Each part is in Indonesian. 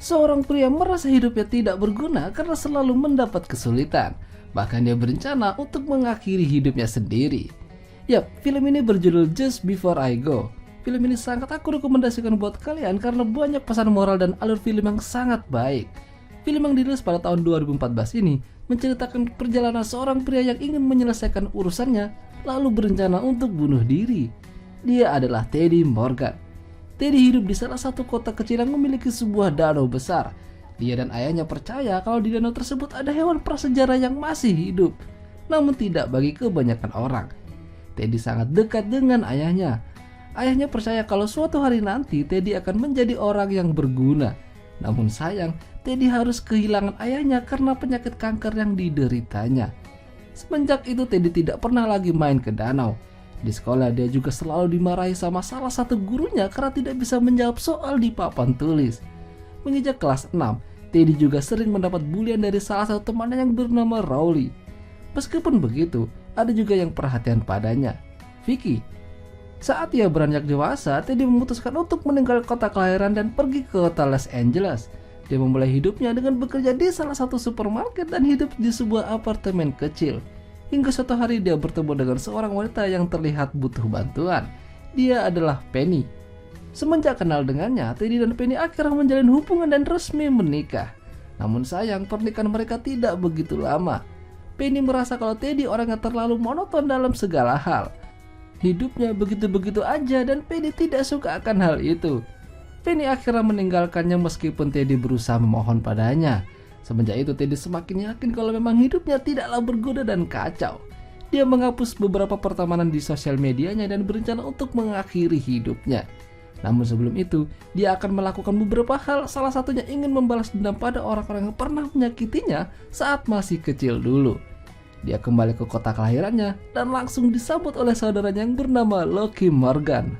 Seorang pria merasa hidupnya tidak berguna karena selalu mendapat kesulitan. Bahkan dia berencana untuk mengakhiri hidupnya sendiri. Yap, film ini berjudul Just Before I Go. Film ini sangat aku rekomendasikan buat kalian karena banyak pesan moral dan alur film yang sangat baik. Film yang dirilis pada tahun 2014 ini menceritakan perjalanan seorang pria yang ingin menyelesaikan urusannya lalu berencana untuk bunuh diri. Dia adalah Teddy Morgan. Teddy hidup di salah satu kota kecil yang memiliki sebuah danau besar. Dia dan ayahnya percaya kalau di danau tersebut ada hewan prasejarah yang masih hidup. Namun tidak bagi kebanyakan orang. Teddy sangat dekat dengan ayahnya. Ayahnya percaya kalau suatu hari nanti Teddy akan menjadi orang yang berguna. Namun sayang, Teddy harus kehilangan ayahnya karena penyakit kanker yang dideritanya. Semenjak itu Teddy tidak pernah lagi main ke danau. Di sekolah dia juga selalu dimarahi sama salah satu gurunya karena tidak bisa menjawab soal di papan tulis. Menginjak kelas 6, Teddy juga sering mendapat bulian dari salah satu temannya yang bernama Rowley. Meskipun begitu, ada juga yang perhatian padanya, Vicky. Saat ia beranjak dewasa, Teddy memutuskan untuk meninggalkan kota kelahiran dan pergi ke kota Los Angeles. Dia memulai hidupnya dengan bekerja di salah satu supermarket dan hidup di sebuah apartemen kecil. Hingga suatu hari dia bertemu dengan seorang wanita yang terlihat butuh bantuan. Dia adalah Penny. Semenjak kenal dengannya, Teddy dan Penny akhirnya menjalin hubungan dan resmi menikah. Namun sayang, pernikahan mereka tidak begitu lama. Penny merasa kalau Teddy orang yang terlalu monoton dalam segala hal. Hidupnya begitu-begitu aja dan Penny tidak suka akan hal itu. Penny akhirnya meninggalkannya meskipun Teddy berusaha memohon padanya. Semenjak itu Teddy semakin yakin kalau memang hidupnya tidaklah berguna dan kacau. Dia menghapus beberapa pertemanan di sosial medianya dan berencana untuk mengakhiri hidupnya. Namun sebelum itu, dia akan melakukan beberapa hal, salah satunya ingin membalas dendam pada orang-orang yang pernah menyakitinya saat masih kecil dulu. Dia kembali ke kota kelahirannya dan langsung disambut oleh saudaranya yang bernama Loki Morgan.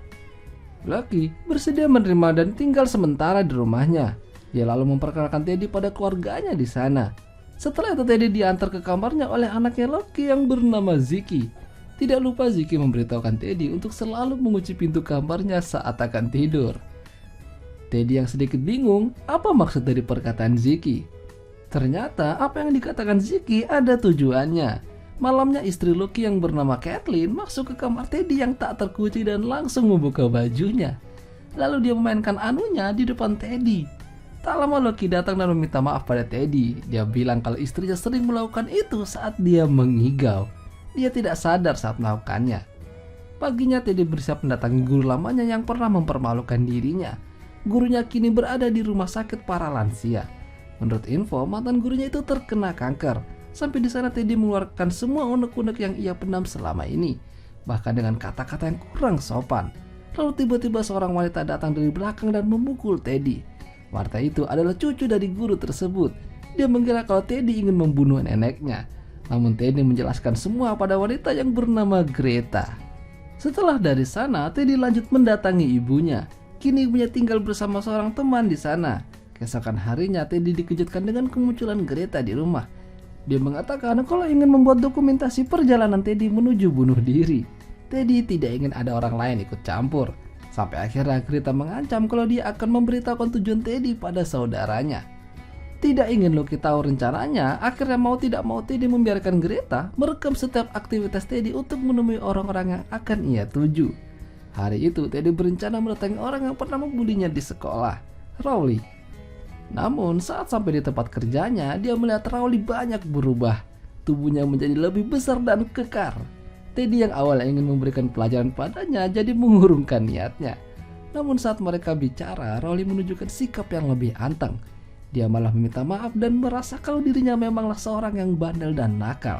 Loki bersedia menerima dan tinggal sementara di rumahnya. Dia lalu memperkenalkan Teddy pada keluarganya di sana. Setelah itu Teddy diantar ke kamarnya oleh anaknya Loki yang bernama Ziki. Tidak lupa Ziki memberitahukan Teddy untuk selalu mengunci pintu kamarnya saat akan tidur. Teddy yang sedikit bingung apa maksud dari perkataan Ziki. Ternyata apa yang dikatakan Ziki ada tujuannya. Malamnya istri Loki yang bernama Kathleen masuk ke kamar Teddy yang tak terkunci dan langsung membuka bajunya. Lalu dia memainkan anunya di depan Teddy. Tak lama Loki datang dan meminta maaf pada Teddy. Dia bilang kalau istrinya sering melakukan itu saat dia mengigau. Dia tidak sadar saat melakukannya. Paginya Teddy bersiap mendatangi guru lamanya yang pernah mempermalukan dirinya. Gurunya kini berada di rumah sakit para lansia. Menurut info, mantan gurunya itu terkena kanker. Sampai di sana Teddy mengeluarkan semua unek-unek yang ia pendam selama ini, bahkan dengan kata-kata yang kurang sopan. Lalu tiba-tiba seorang wanita datang dari belakang dan memukul Teddy. Wanita itu adalah cucu dari guru tersebut. Dia mengira kalau Teddy ingin membunuh neneknya. Namun Teddy menjelaskan semua pada wanita yang bernama Greta. Setelah dari sana, Teddy lanjut mendatangi ibunya. Kini ibunya tinggal bersama seorang teman di sana. Keesokan harinya Teddy dikejutkan dengan kemunculan Greta di rumah. Dia mengatakan kalau ingin membuat dokumentasi perjalanan Teddy menuju bunuh diri. Teddy tidak ingin ada orang lain ikut campur. Sampai akhirnya Greta mengancam kalau dia akan memberitahukan tujuan Teddy pada saudaranya. Tidak ingin Loki tahu rencananya, akhirnya mau tidak mau Teddy membiarkan Greta merekam setiap aktivitas Teddy untuk menemui orang-orang yang akan ia tuju. Hari itu Teddy berencana mendatangi orang yang pernah membulinya di sekolah, Rowley. Namun saat sampai di tempat kerjanya, dia melihat Rowley banyak berubah. Tubuhnya menjadi lebih besar dan kekar. Teddy yang awalnya ingin memberikan pelajaran padanya jadi mengurungkan niatnya. Namun saat mereka bicara, Rowley menunjukkan sikap yang lebih anteng. Dia malah meminta maaf dan merasa kalau dirinya memanglah seorang yang bandel dan nakal.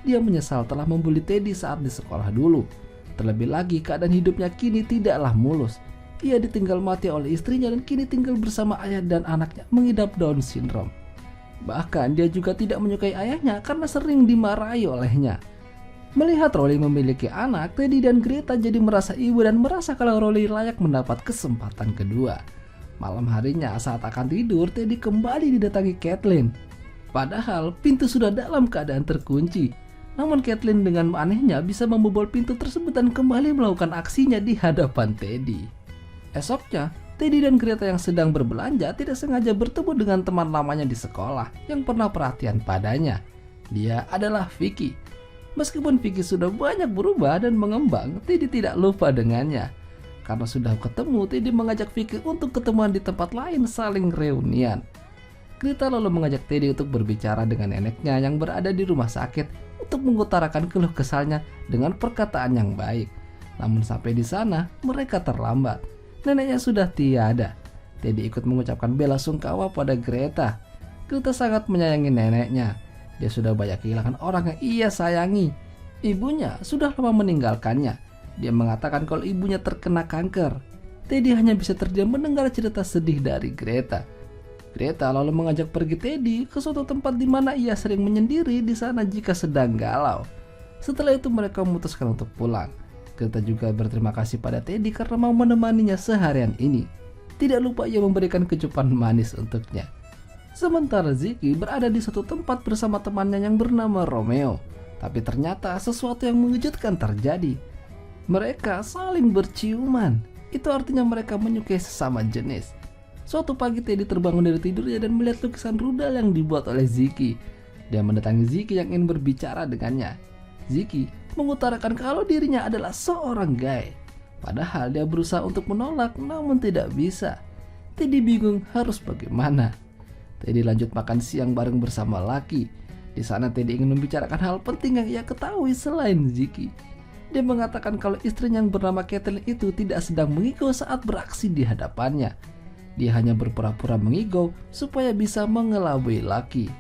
Dia menyesal telah membuli Teddy saat di sekolah dulu. Terlebih lagi keadaan hidupnya kini tidaklah mulus. Ia ditinggal mati oleh istrinya dan kini tinggal bersama ayah dan anaknya mengidap Down syndrome. Bahkan dia juga tidak menyukai ayahnya karena sering dimarahi olehnya. Melihat Rowley memiliki anak, Teddy dan Greta jadi merasa ibu dan merasa kalau Rowley layak mendapat kesempatan kedua. Malam harinya saat akan tidur, Teddy kembali didatangi Kathleen. Padahal pintu sudah dalam keadaan terkunci. Namun Kathleen dengan anehnya bisa membobol pintu tersebut dan kembali melakukan aksinya di hadapan Teddy. Esoknya, Teddy dan Greta yang sedang berbelanja tidak sengaja bertemu dengan teman lamanya di sekolah yang pernah perhatian padanya. Dia adalah Vicky. Meskipun Vicky sudah banyak berubah dan mengembang, Teddy tidak lupa dengannya. Karena sudah ketemu, Teddy mengajak Vicky untuk ketemuan di tempat lain saling reunian. Greta lalu mengajak Teddy untuk berbicara dengan neneknya yang berada di rumah sakit untuk mengutarakan keluh kesahnya dengan perkataan yang baik. Namun sampai di sana, mereka terlambat. Neneknya sudah tiada. Teddy ikut mengucapkan bela sungkawa pada Greta. Greta sangat menyayangi neneknya. Dia sudah banyak kehilangan orang yang ia sayangi. Ibunya sudah lama meninggalkannya. Dia mengatakan kalau ibunya terkena kanker. Teddy hanya bisa terdiam mendengar cerita sedih dari Greta. Greta lalu mengajak pergi Teddy ke suatu tempat di mana ia sering menyendiri di sana jika sedang galau. Setelah itu mereka memutuskan untuk pulang. Greta juga berterima kasih pada Teddy karena mau menemaninya seharian ini. Tidak lupa ia memberikan kecupan manis untuknya. Sementara Ziki berada di suatu tempat bersama temannya yang bernama Romeo. Tapi ternyata sesuatu yang mengejutkan terjadi. Mereka saling berciuman. Itu artinya mereka menyukai sesama jenis. Suatu pagi Teddy terbangun dari tidurnya dan melihat lukisan rudal yang dibuat oleh Ziki. Dia mendatangi Ziki yang ingin berbicara dengannya. Ziki mengutarakan kalau dirinya adalah seorang gay. Padahal dia berusaha untuk menolak namun tidak bisa. Teddy bingung harus bagaimana. Teddy lanjut makan siang bareng bersama Lucky. Di sana Teddy ingin membicarakan hal penting yang ia ketahui selain Ziki. Dia mengatakan kalau istrinya yang bernama Kathleen itu tidak sedang mengigau saat beraksi di hadapannya. Dia hanya berpura-pura mengigau supaya bisa mengelabui Lucky.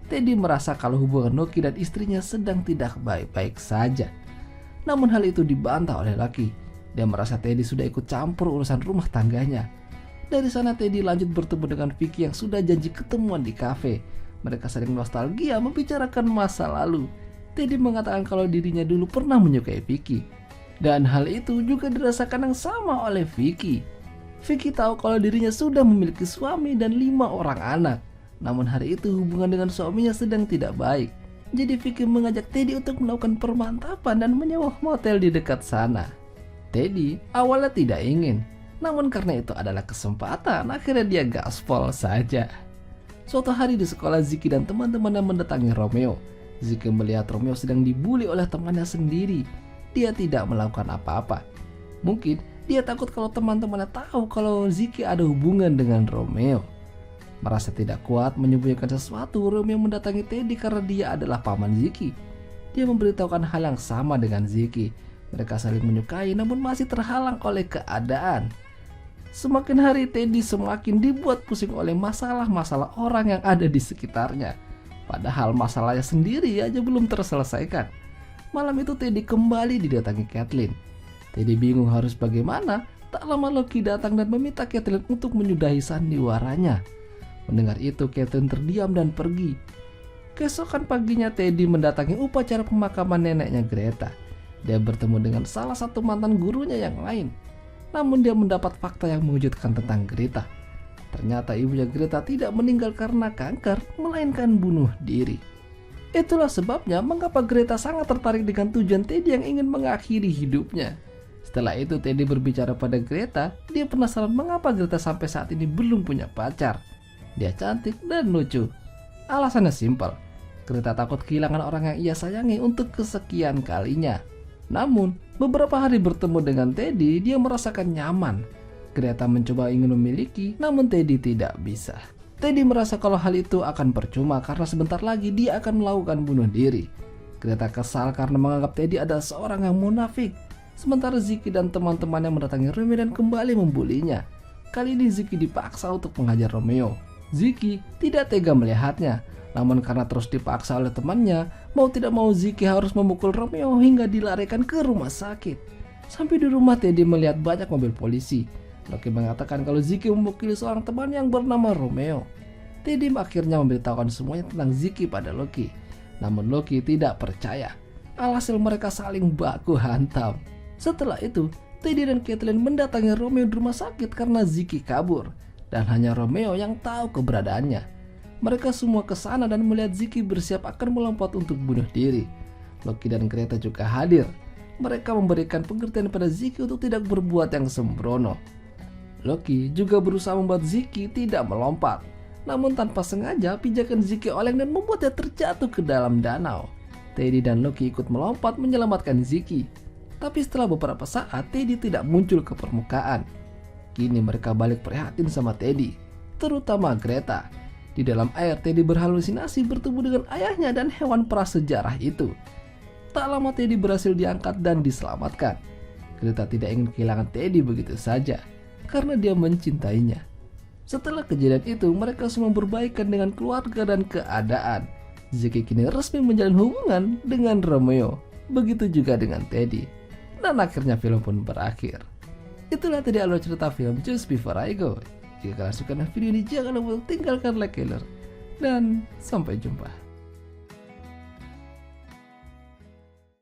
Teddy merasa kalau hubungan Lucky dan istrinya sedang tidak baik-baik saja. Namun hal itu dibantah oleh Lucky. Dia merasa Teddy sudah ikut campur urusan rumah tangganya. Dari sana Teddy lanjut bertemu dengan Vicky yang sudah janji ketemuan di kafe. Mereka saling nostalgia membicarakan masa lalu. Teddy mengatakan kalau dirinya dulu pernah menyukai Vicky. Dan hal itu juga dirasakan yang sama oleh Vicky. Vicky tahu kalau dirinya sudah memiliki suami dan 5 orang anak. Namun hari itu hubungan dengan suaminya sedang tidak baik. Jadi Vicky mengajak Teddy untuk melakukan permantapan dan menyewa motel di dekat sana. Teddy awalnya tidak ingin. Namun karena itu adalah kesempatan, akhirnya dia gaspol saja. Suatu hari di sekolah, Ziki dan teman-temannya mendatangi Romeo. Ziki melihat Romeo sedang dibully oleh temannya sendiri. Dia tidak melakukan apa-apa. Mungkin dia takut kalau teman-temannya tahu kalau Ziki ada hubungan dengan Romeo. Merasa tidak kuat menyembunyikan sesuatu, Romeo mendatangi Teddy karena dia adalah paman Ziki. Dia memberitahukan hal yang sama dengan Ziki. Mereka saling menyukai namun masih terhalang oleh keadaan. Semakin hari Teddy semakin dibuat pusing oleh masalah-masalah orang yang ada di sekitarnya. Padahal masalahnya sendiri aja belum terselesaikan. Malam itu Teddy kembali didatangi Kathleen. Teddy bingung harus bagaimana. Tak lama Lucky datang dan meminta Kathleen untuk menyudahi sandiwaranya. Mendengar itu Kathleen terdiam dan pergi. Keesokan paginya Teddy mendatangi upacara pemakaman neneknya Greta. Dia bertemu dengan salah satu mantan gurunya yang lain. Namun dia mendapat fakta yang mengejutkan tentang Greta. Ternyata ibunya Greta tidak meninggal karena kanker, melainkan bunuh diri. Itulah sebabnya mengapa Greta sangat tertarik dengan tujuan Teddy yang ingin mengakhiri hidupnya. Setelah itu Teddy berbicara pada Greta. Dia penasaran mengapa Greta sampai saat ini belum punya pacar. Dia cantik dan lucu. Alasannya simpel. Greta takut kehilangan orang yang ia sayangi untuk kesekian kalinya. Namun beberapa hari bertemu dengan Teddy, dia merasakan nyaman. Greta mencoba ingin memiliki, namun Teddy tidak bisa. Teddy merasa kalau hal itu akan percuma karena sebentar lagi dia akan melakukan bunuh diri. Greta kesal karena menganggap Teddy adalah seorang yang munafik. Sementara Ziki dan teman-temannya mendatangi Romeo dan kembali membulinya. Kali ini Ziki dipaksa untuk menghajar Romeo. Ziki tidak tega melihatnya. Namun karena terus dipaksa oleh temannya, mau tidak mau Ziki harus memukul Romeo hingga dilarikan ke rumah sakit. Sampai di rumah Teddy melihat banyak mobil polisi. Lucky mengatakan kalau Ziki memukuli seorang teman yang bernama Romeo. Teddy akhirnya memberitahukan semuanya tentang Ziki pada Lucky. Namun Lucky tidak percaya. Alhasil mereka saling baku hantam. Setelah itu, Teddy dan Kathleen mendatangi Romeo di rumah sakit karena Ziki kabur. Dan hanya Romeo yang tahu keberadaannya. Mereka semua ke sana dan melihat Ziki bersiap akan melompat untuk bunuh diri. Lucky dan Greta juga hadir. Mereka memberikan pengertian pada Ziki untuk tidak berbuat yang sembrono. Loki juga berusaha membuat Ziki tidak melompat. Namun tanpa sengaja pijakan Ziki oleng dan membuatnya terjatuh ke dalam danau. Teddy dan Loki ikut melompat menyelamatkan Ziki. Tapi setelah beberapa saat Teddy tidak muncul ke permukaan. Kini mereka balik prihatin sama Teddy, terutama Greta. Di dalam air Teddy berhalusinasi bertemu dengan ayahnya dan hewan prasejarah itu. Tak lama Teddy berhasil diangkat dan diselamatkan. Greta tidak ingin kehilangan Teddy begitu saja karena dia mencintainya. Setelah kejadian itu mereka semua berbaikan dengan keluarga dan keadaan. Ziki kini resmi menjalin hubungan dengan Romeo. Begitu juga dengan Teddy. Dan akhirnya film pun berakhir. Itulah tadi alur cerita film Just Before I Go. Jika kalian suka dengan video ini jangan lupa tinggalkan like, dan sampai jumpa.